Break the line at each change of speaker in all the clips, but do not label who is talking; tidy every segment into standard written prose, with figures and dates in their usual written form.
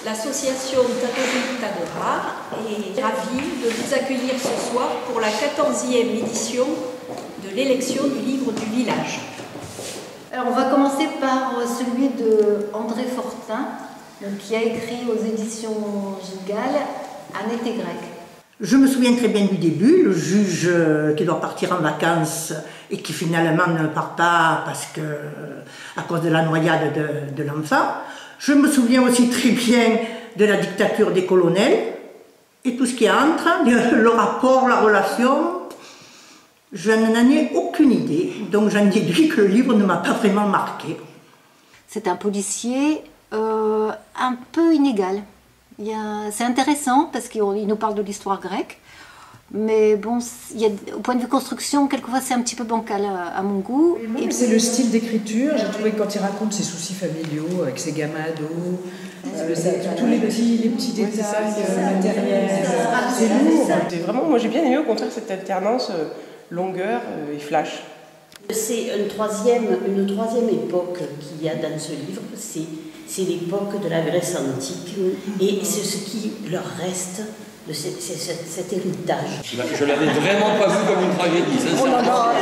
L'association Tadori Tadora est ravie de vous accueillir ce soir pour la 14e édition de l'élection du livre du village.
Alors on va commencer par celui de André Fortin, qui a écrit aux éditions Gigal Un été grec.
Je me souviens très bien du début, le juge qui doit partir en vacances et qui finalement ne part pas à cause de la noyade de l'enfant. Je me souviens aussi très bien de la dictature des colonels et tout ce qui entre, le rapport, la relation. Je n'en ai aucune idée, donc j'en déduis que le livre ne m'a pas vraiment marqué.
C'est un policier un peu inégal. C'est intéressant parce qu'il nous parle de l'histoire grecque, mais bon, au point de vue construction, quelquefois c'est un petit peu bancal à mon goût.
Et c'est le style d'écriture. J'ai trouvé que quand il raconte ses soucis familiaux avec ses gamins ados, tous les petits détails matériels, c'est lourd.
Vraiment, moi j'ai bien aimé au contraire cette alternance longueur et flash.
C'est une troisième époque qu'il y a dans ce livre, c'est l'époque de la Grèce antique, et c'est ce qui leur reste de cet héritage.
Je l'avais vraiment pas vu comme une tragédie, sincèrement.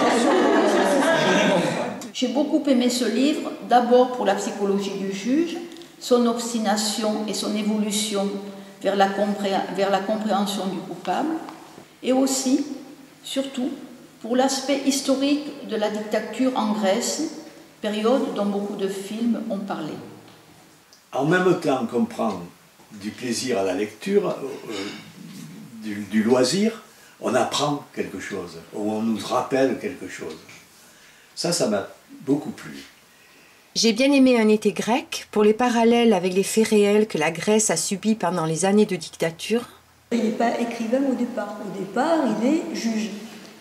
J'ai beaucoup aimé ce livre, d'abord pour la psychologie du juge, son obstination et son évolution vers la compréhension du coupable, et aussi, surtout, pour l'aspect historique de la dictature en Grèce, période dont beaucoup de films ont parlé.
En même temps qu'on prend du plaisir à la lecture, du loisir, on apprend quelque chose, ou on nous rappelle quelque chose. Ça m'a beaucoup plu.
J'ai bien aimé Un été grec pour les parallèles avec les faits réels que la Grèce a subis pendant les années de dictature.
Il n'est pas écrivain au départ. Au départ, il est juge.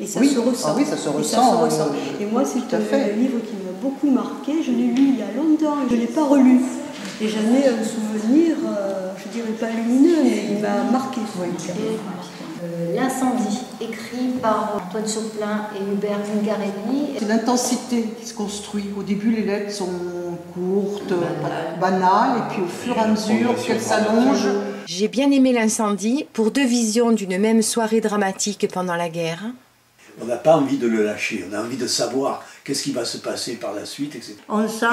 Et ça
oui.
se ressent.
Ah oui, ça se ressent.
Et moi, c'est un livre qui m'a beaucoup marqué. Je l'ai lu il y a longtemps et je ne l'ai pas relu. Et j'en ai un souvenir, je ne dirais pas lumineux, mais il m'a marqué.
L'incendie, écrit par Antoine Chopin et Hubert Zingarelli.
C'est l'intensité qui se construit. Au début, les lettres sont courtes, banales, et puis au fur et à mesure qu'elles s'allongent.
J'ai bien aimé L'incendie pour deux visions d'une même soirée dramatique pendant la guerre.
On n'a pas envie de le lâcher, on a envie de savoir qu'est-ce qui va se passer par la suite, etc.
On sent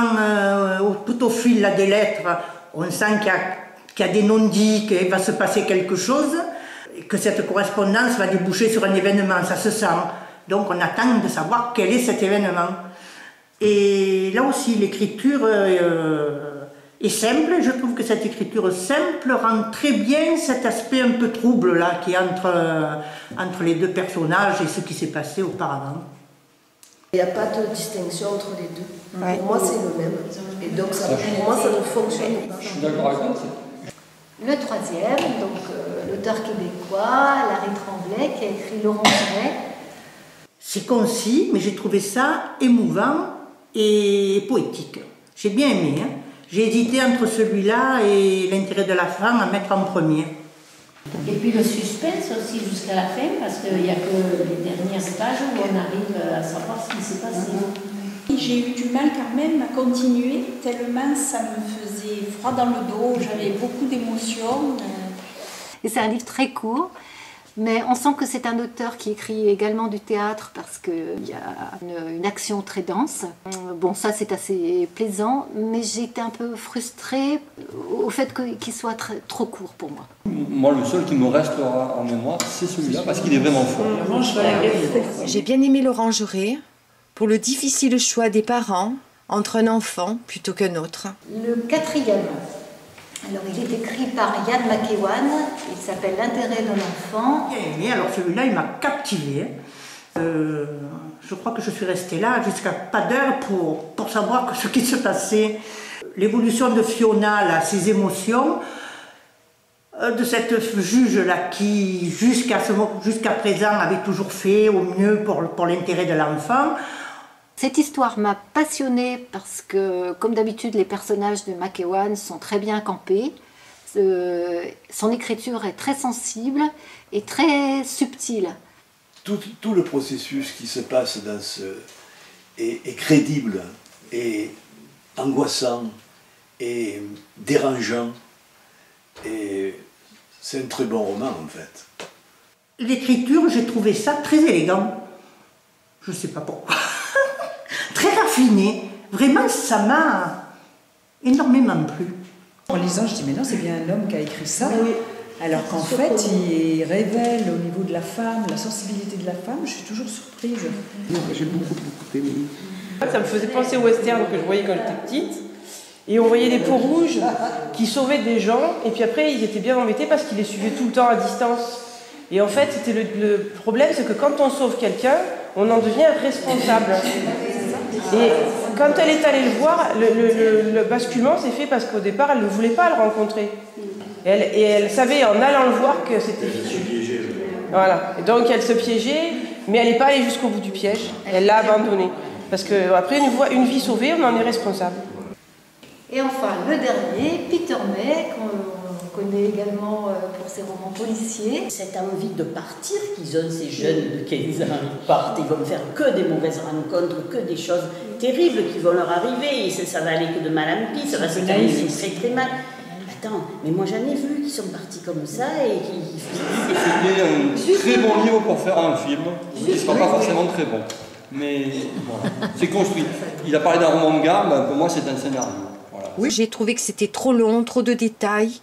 tout au fil là, des lettres, on sent qu'il y a des non-dits, qu'il va se passer quelque chose, et que cette correspondance va déboucher sur un événement, ça se sent. Donc on attend de savoir quel est cet événement. Et là aussi, l'écriture est simple, je trouve que cette écriture simple rend très bien cet aspect un peu trouble là, qui est entre les deux personnages et ce qui s'est passé auparavant.
Il n'y a pas de distinction entre les deux. Ouais. Pour moi, c'est le même. Et donc, pour moi, ça ne fonctionne pas.
Je suis d'accord avec toi.
Le troisième, donc l'auteur québécois, Larry Tremblay, qui a écrit Laurent Perret.
C'est concis, mais j'ai trouvé ça émouvant et poétique. J'ai bien aimé. Hein. J'ai hésité entre celui-là et L'intérêt de la femme à mettre en premier.
Et puis le suspense aussi jusqu'à la fin, parce qu'il n'y a que les dernières pages où on arrive à savoir ce qui s'est passé.
J'ai eu du mal quand même à continuer, tellement ça me faisait froid dans le dos, j'avais beaucoup d'émotions.
Et c'est un livre très court, mais on sent que c'est un auteur qui écrit également du théâtre parce qu'il y a une action très dense. Bon, ça c'est assez plaisant, mais j'ai été un peu frustrée au fait qu'il soit trop court pour moi.
Moi, le seul qui me restera en mémoire, c'est celui-là, parce qu'il est vraiment fort.
J'ai bien aimé L'Orangerie pour le difficile choix des parents entre un enfant plutôt qu'un autre.
Le quatrième. Alors, il est écrit par Ian McEwan, il s'appelle L'intérêt de l'enfant.
Et alors celui-là, il m'a captivé. Je crois que je suis restée là jusqu'à pas d'heure pour savoir ce qui se passait. L'évolution de Fiona, là, ses émotions, de cette juge-là qui, jusqu'à présent, avait toujours fait au mieux pour l'intérêt de l'enfant.
Cette histoire m'a passionnée parce que, comme d'habitude, les personnages de McEwan sont très bien campés. Son écriture est très sensible et très subtile.
Tout le processus qui se passe dans est crédible, et angoissant, et dérangeant. C'est un très bon roman en fait.
L'écriture, j'ai trouvé ça très élégant. Je ne sais pas pourquoi. Très raffiné. Vraiment, ça m'a énormément plu.
En lisant, je dis, mais non, c'est bien un homme qui a écrit ça.
Oui.
Alors qu'en fait, il révèle au niveau de la femme, la sensibilité de la femme. Je suis toujours surprise.
J'ai beaucoup aimé.
Ça me faisait penser au western que je voyais quand j'étais petite. Et on voyait des peaux rouges qui sauvaient des gens. Et puis après, ils étaient bien embêtés parce qu'ils les suivaient tout le temps à distance. Et en fait, c'était le problème, c'est que quand on sauve quelqu'un, on en devient responsable. Et quand elle est allée le voir, le basculement s'est fait parce qu'au départ, elle ne voulait pas le rencontrer. Et elle savait en allant le voir que c'était fichu. Voilà. Et donc elle se piégeait, mais elle n'est pas allée jusqu'au bout du piège. Elle l'a abandonné. Parce qu'après, une vie sauvée, on en est responsable.
Et enfin, le dernier, Peter May, qu'on connaît également pour ses romans policiers.
Cette envie de partir qu'ils ont, ces jeunes de 15 ans, ils partent, ils vont faire que des mauvaises rencontres, que des choses terribles qui vont leur arriver, et ça va aller que de mal en pis, ça va se terminer très très mal. Attends, mais moi j'en ai vu qui sont partis comme ça et qui...
C'était un très bon livre pour faire un film, qui ne sera pas forcément très bon. Mais voilà, c'est construit. Il a parlé d'un roman de gare, ben, pour moi c'est un scénario. Voilà.
Oui, j'ai trouvé que c'était trop long, trop de détails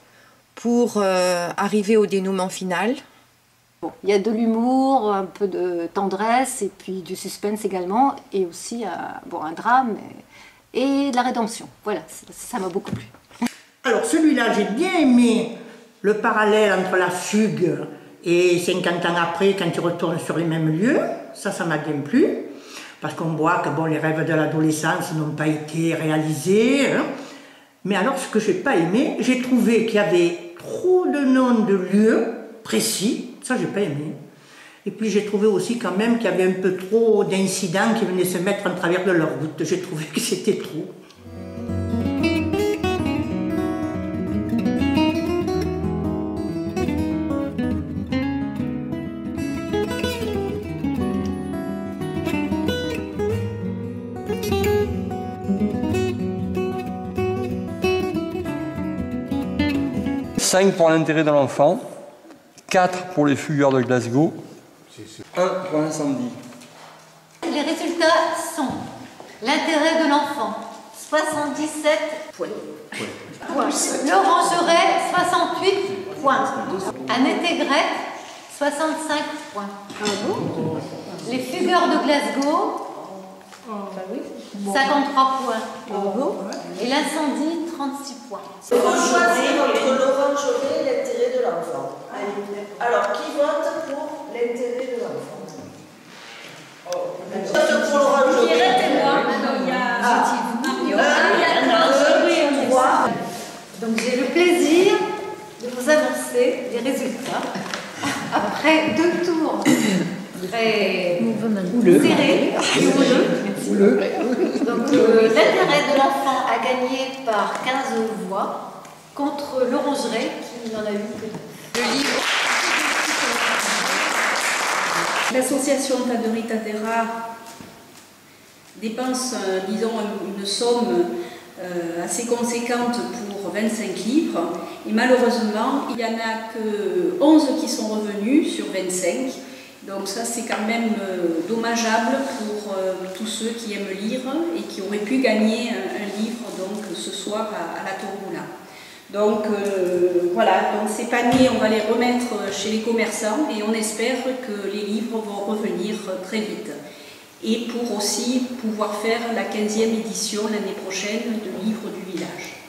pour arriver au dénouement final.
Bon, il y a de l'humour, un peu de tendresse et puis du suspense également, et aussi un drame et de la rédemption. Voilà, ça m'a beaucoup plu.
Alors celui-là, j'ai bien aimé le parallèle entre la fugue et 50 ans après, quand ils retournent sur les mêmes lieux. Ça m'a bien plu, parce qu'on voit que bon, les rêves de l'adolescence n'ont pas été réalisés. Hein. Mais alors, ce que je n'ai pas aimé, j'ai trouvé qu'il y avait trop de noms de lieux précis. Ça, j'ai pas aimé. Et puis, j'ai trouvé aussi quand même qu'il y avait un peu trop d'incidents qui venaient se mettre en travers de leur route. J'ai trouvé que c'était trop.
Cinq pour l'intérêt de l'enfant, 4 pour les fugueurs de Glasgow, 1 pour l'incendie.
Les résultats sont l'intérêt de l'enfant, 77 points. L'orangeret, 68 points. Annette Grec, 65 points. Les fugueurs de Glasgow, 53 points. Et l'incendie, 36 points.
Il faut choisir entre l'orangeret et l'intérêt de l'enfant. Alors, qui vote pour l'intérêt de l'enfant? Vote pour l'orangeret.
Donc j'ai le plaisir de vous annoncer les résultats après 2 tours très serrés et houleux. Donc l'intérêt de l'enfant a gagné par 15 voix contre l'orangeret qui n'en a eu que 2. Le livre.
L'association Tannerie Tadera dépense, disons, une somme assez conséquente pour 25 livres. Et malheureusement, il n'y en a que 11 qui sont revenus sur 25. Donc ça, c'est quand même dommageable pour tous ceux qui aiment lire et qui auraient pu gagner un livre donc, ce soir à la Tombola. Donc voilà, donc ces paniers, on va les remettre chez les commerçants et on espère que les livres vont revenir très vite. Et pour aussi pouvoir faire la 15e édition l'année prochaine de Livres du Village.